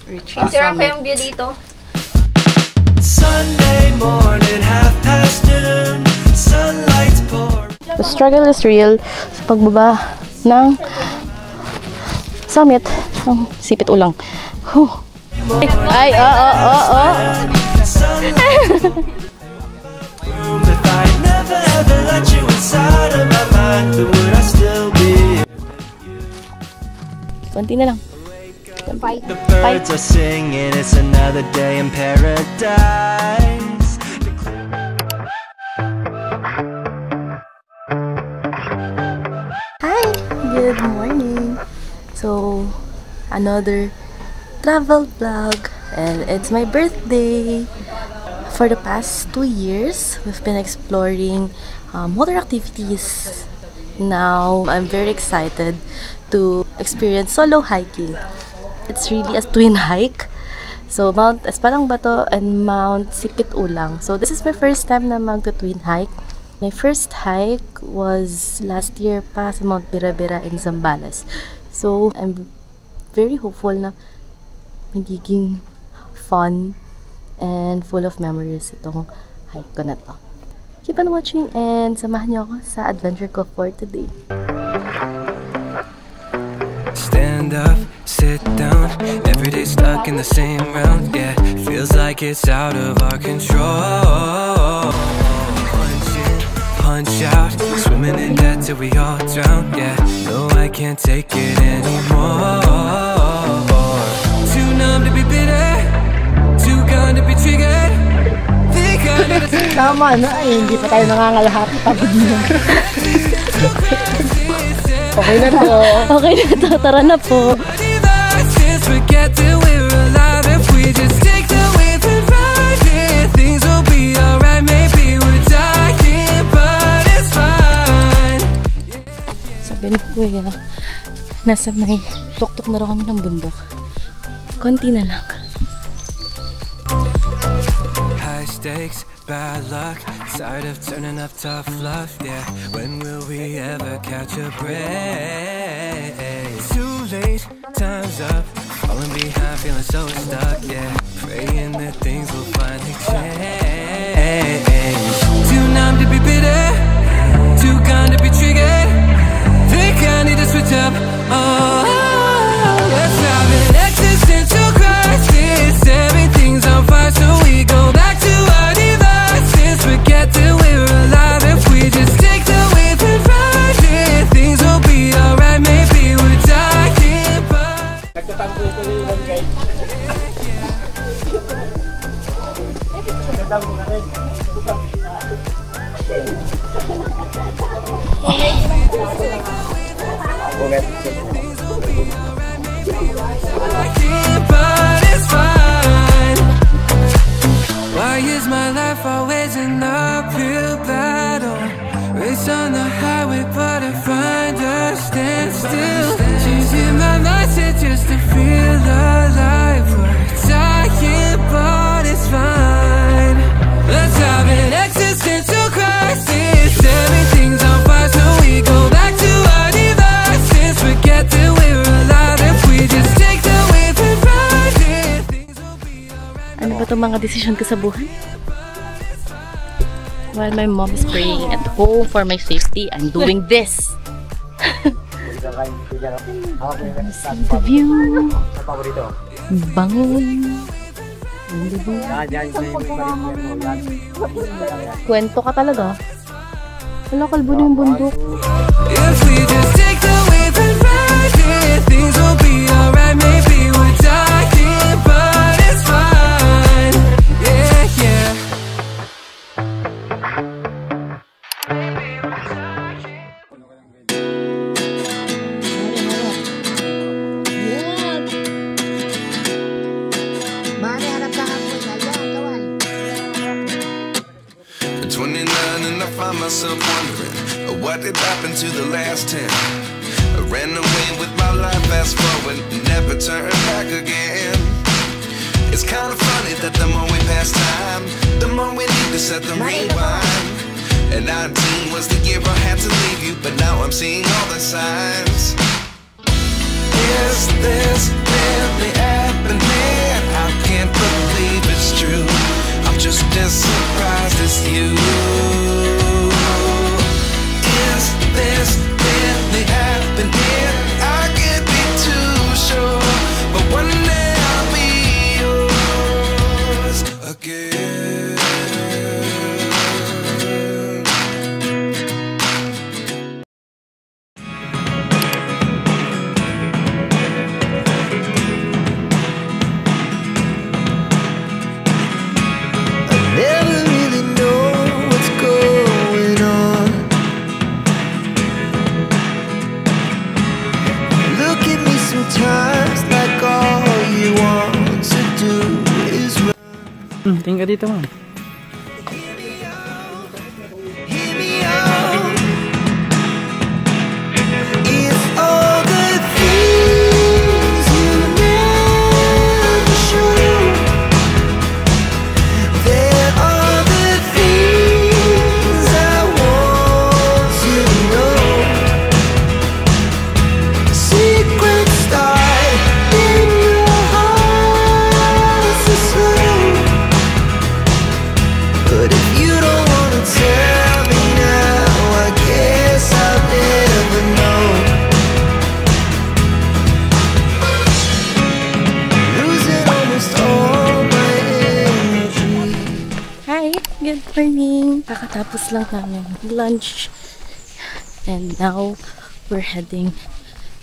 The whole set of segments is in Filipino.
Instagram ko yung view dito. Sunday morning, noon, sunlight's pouring. The struggle is real sa pagbaba ng summit ng Sipit Ulang. Ay, konti na lang. Fight. The birds are singing, it's another day in paradise. Hi! Good morning! So, another travel vlog, and it's my birthday! For the past 2 years, we've been exploring water activities. Now, I'm very excited to experience solo hiking. It's really a twin hike. So, Mount Espalangbato and Mount Sipit Ulang. So, this is my first time na mag-twin hike. My first hike was last year pa sa Mount Birabira in Zambales. So, I'm very hopeful na magiging fun and full of memories itong hike ko na to. Keep on watching and samahan niyo ako sa adventure ko for today. Stand up, sit down, every day stuck in the same round, yeah, feels like it's out of our control. Punch in, punch out, swimming in debt till we all drown, yeah, no, I can't take it anymore. Too numb to be bitter, too gone to be triggered. Tama na, ay hindi pa tayo nangangalahati pagod na. Okay na to. Okay na to, tara na po. Sabi ni Kuya, nasa may tuktok na raw kami ng bundok. Konti na lang. High stakes, bad luck, tired of turning up tough love, yeah, when will we ever catch a break? Too late, time's up, falling behind, feeling so stuck, yeah, praying that things will finally change. Too numb to be bitter, too gone to be triggered, think I need to switch up, oh, let's have an existential crisis, everything's on fire, so we go back to our devices, forget that we're alive, if we just take the whip and ride it, things will be alright, maybe we're dying, but it's fine. Why is my life always an uphill battle? Race on the highway, but I find a standstill. Changing my mindset just to feel alive. We're dying, but it's fine. Let's have an existential crisis. Everything's on fire, so we go back to our devices. Forget that we're alive if we just take the whip and ride it. Things will be alright. Ano ba itong mga desisyon ko sa buhay? While my mom is praying at home for my safety, I'm doing this. See the view. Bangon. Kwento ka talaga. Wala, kalbo na yung bundok. If we just take the whip and ride it, things will be alright. Maybe we're dying, but it's fine. Yeah, yeah. At 29 and I find myself wondering what did happen to the last 10. I ran away with my life, fast forward, never turn back again. It's kind of funny that the more we pass time, the more we need to set the rewind. And 19 was the year I had to leave you, but now I'm seeing all the signs. Is this really happening? Hanggang dito, ma'am. Hear me out. It's all the things you never show. There are the things I want to know. Secrets start in your heart so slow. But if you don't wanna tell me now, I guess I'll never know. Losing almost all my energy. Hi! Good morning! Kakatapos lang namin lunch. And now, we're heading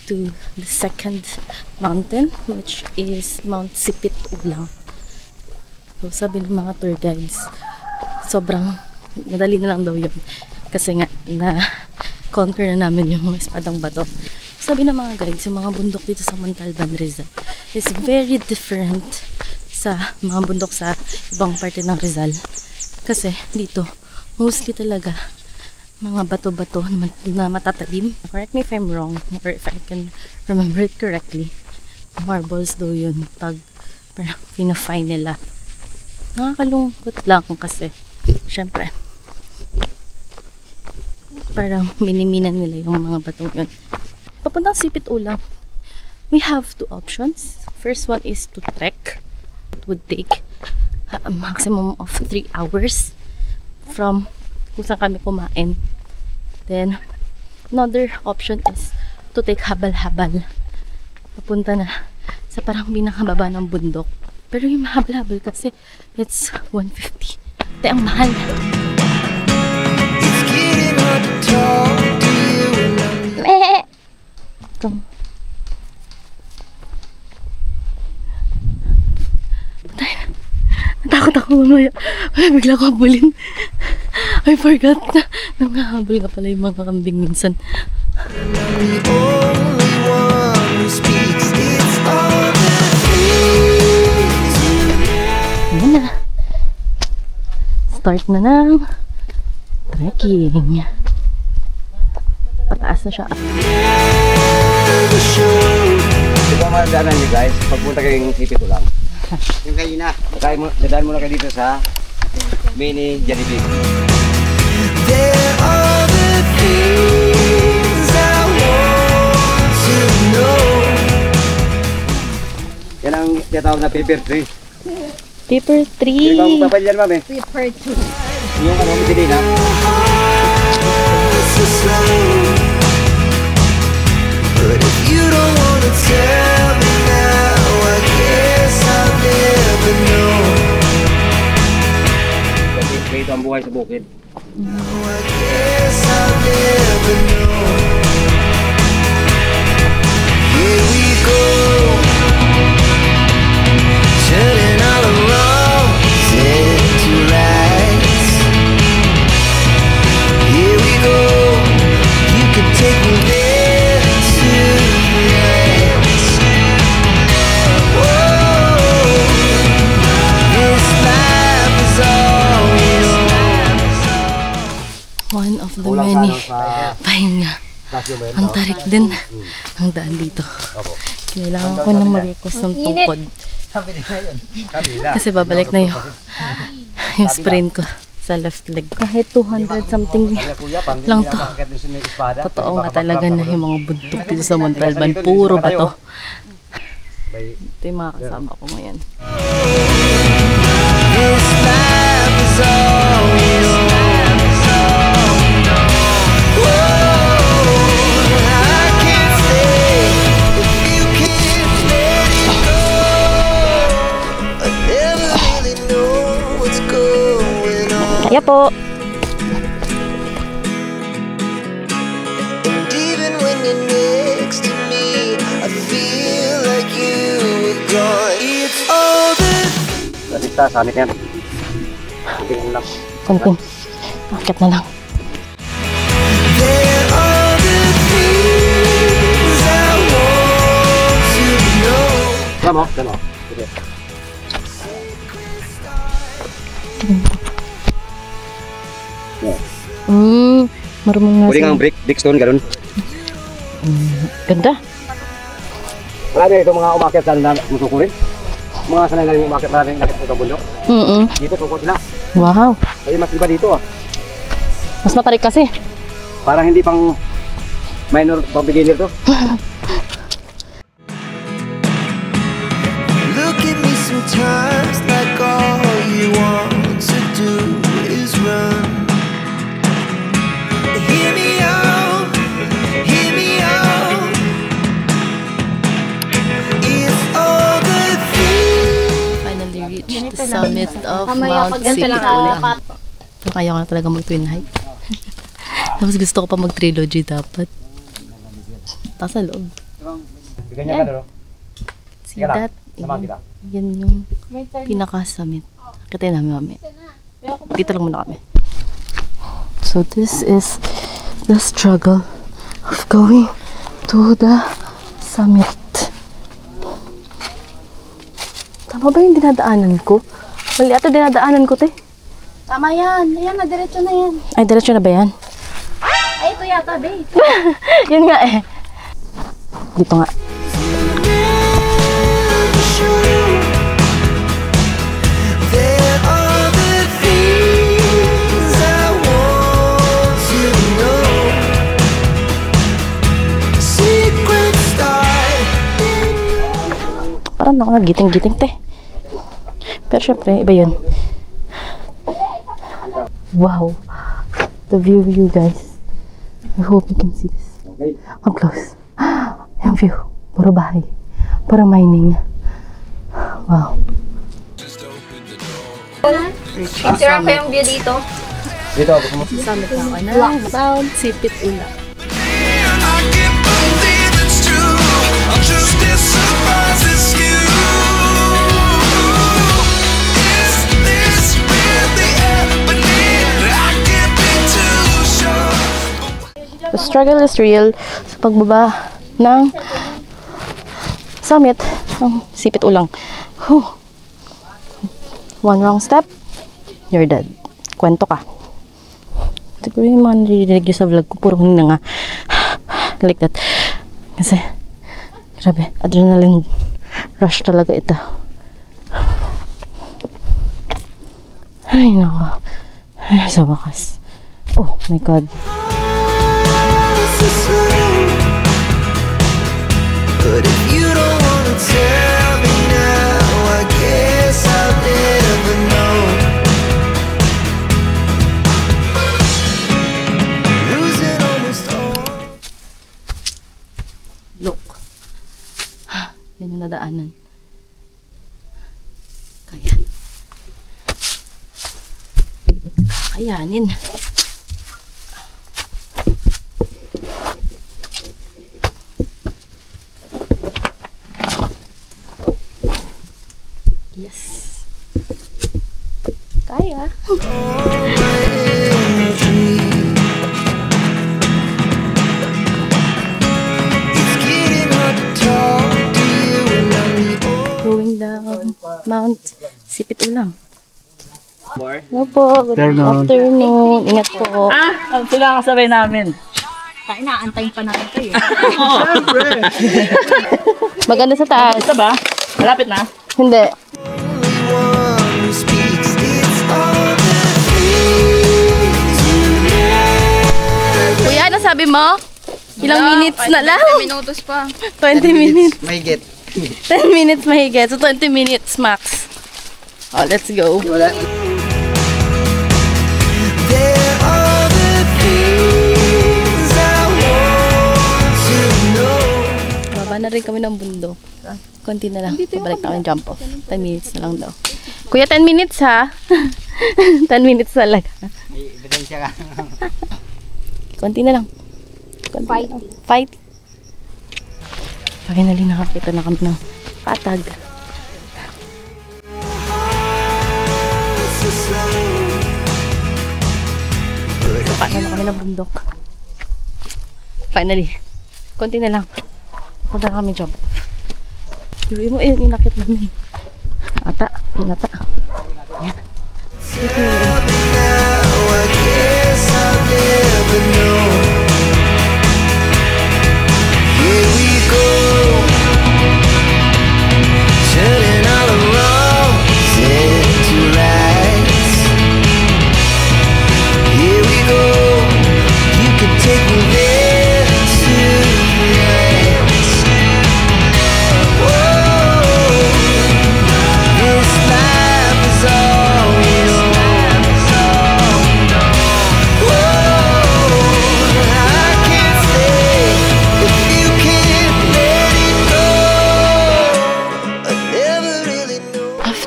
to the second mountain, which is Mount Sipit Ulang. So, sabi ng mga tour guides, sobrang madali na lang daw yun. Kasi nga, na-conquer na namin yung Espadang Bato. Sabi ng mga guides, yung mga bundok dito sa Montalban, Rizal is very different sa mga bundok sa ibang parte ng Rizal. Kasi dito, mostly talaga mga bato-bato na matatalim. Correct me if I'm wrong, or if I can remember it correctly. Marbles daw yun pag parang pinafine nila. Nakakalungkot lang kasi syempre parang miniminan nila yung mga batong yun. Papuntang Sipit Ulang, we have two options. First one is to trek. It would take a maximum of 3 hours from kung saan kami kumain. Then another option is to take habal-habal papunta na sa parang pinakababa ng bundok. Pero yung habal-habal kasi it's 150. Te, ang mahal. It's getting hard to talk to you and Come. Natakot ako mamaya. Ay, bigla ko habulin. I forgot na nangahabol ka pala yung mga kambing minsan. I'm the only one who speaks. It's all the things you know. Ayan na. Start na ng trekking. Pataas na siya. Never show. Di ba madaanan nyo guys, pagpunta kayong Sipit Ulang. Yung kayo na, dadaan muna kayo dito sa mini Jollibee. There are the things I want to know. Yan ang tinatawag na paper tree. Paper Hindi ba 3. mo papalyan mami? Paper 2. Yung ano, hindi na. So slow. But if you don't wanna tell me now, I guess I'll never know. Kasi ito ang buhay sa bukid. No, I guess I'll never know. Here we go, turning all the wrongs into rights. Here we go, you can take me there tonight. Whoa, this life is all yours. One of the Kulang many sa pahinga. Casio ba yun? Ang tarik din ang daan dito. Kailangan ko na mag-request ng tungkod. Sabi nila yun. Sabi nila. Kasi babalik na yung sprain ko sa left leg. Kahit 200 something lang to. Totoo nga talaga na yung mga buntok dito sa Montalban. Puro bato. Ito yung mga kasama ko ngayon. This life is all yours. Whoa, I can't stay if you can't let it go. I never really know what's going on. Kaya po! And even when you're next to me, I feel like you were gone. It's all the Salita, sanit yan. Tingin lang. Konting. Akit na lang. there are the things I want to know. Damo, damo. Sige. Marunong nga Pwede nga brickstone, ganun. Ganda. Marami ito mga umakit sa musukurin. Mga sanay na yung umakit natin nakit po itong bundok. Dito, tukot sila. Wow. Kaya mas iba dito ah. Mas matarik kasi. Parang hindi pang minor, pang beginner to. Look at me sometimes like all you want to do is run. Hear me out, hear me out. It's all the things. Finally reached the summit of Mount Sipit-Ulang. So, kaya ko na talaga mag-twin hike. Tapos gusto ko pa mag-trilogy dapat. Tapos sa loob. Ganyan ka, no? See that? Yan yung pinaka-summit. Kita namin mamaya. Dito lang muna kami. So this is the struggle of going to the summit. Tama ba yung dinadaanan ko? Mali ata dinadaanan ko, te. Tama yan. Ayan na, diretso na yan. Ay, diretso na ba yan? Ay, ito yata, babe. Yun nga eh. Dito nga. There are the things I want to know. Secret start. Parang ako nagiting-giting, te. Pero syempre, iba yun. Wow. The view, guys. I hope you can see this. Up close. Yung view. Puro bahay. Puro mining. Wow. Picture ko yung view dito. Dito, gusto mo? Summit na ako na Mount Sipit-Ulang. I can't believe it's true. I'm just as surprised as you. Is this really happening? I can't be too sure. The struggle is real sa pagbaba ng summit ng Sipit-Ulang. Whew. One wrong step, you're dead. Kwento ka. Siguro yung mga naririnig sa vlog ko, puro na nga. Like that. Kasi, grabe, adrenaline rush talaga ito. Ay, nako. Ay, sa wakas. Oh my God. But if you don't wanna tell me now, I guess I'll never know. Losing almost all. Look. Yan yung nadaanan. Kaya. Kakayanin. Yes. Kaya. Going down Mount Sipit-Ulang. Hello po. Good afternoon. Ingat po. Sila ang kasabay namin. Tayo na, antayin pa natin kayo. Maganda sa taas. Ito ba? Malapit na? Hindi. Kuya, ano sabi mo? Ilang minutes na lang? 20 minutos pa. 20 minutes. Mahigit. 10 minutes mahigit. So 20 minutes max. Oh, let's go. Baba na rin kami ng bundok. Konti na lang. Pabalik na kami jump off. 10 minutes na lang daw. Kuya, 10 minutes ha? 10 minutes talaga. May ebidensya ka. Konti na lang. Konti na lang. Fight. Finally nakakita na kami ng patag. Paano na kami ng bundok. Finally. Konti na lang. Punta na kami job. Iwi mo, inakit namin. Ata. Inata. Yan.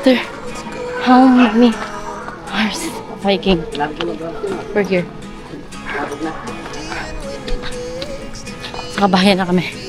After how many hours of hiking? We're here. Sa kabahayan na kami.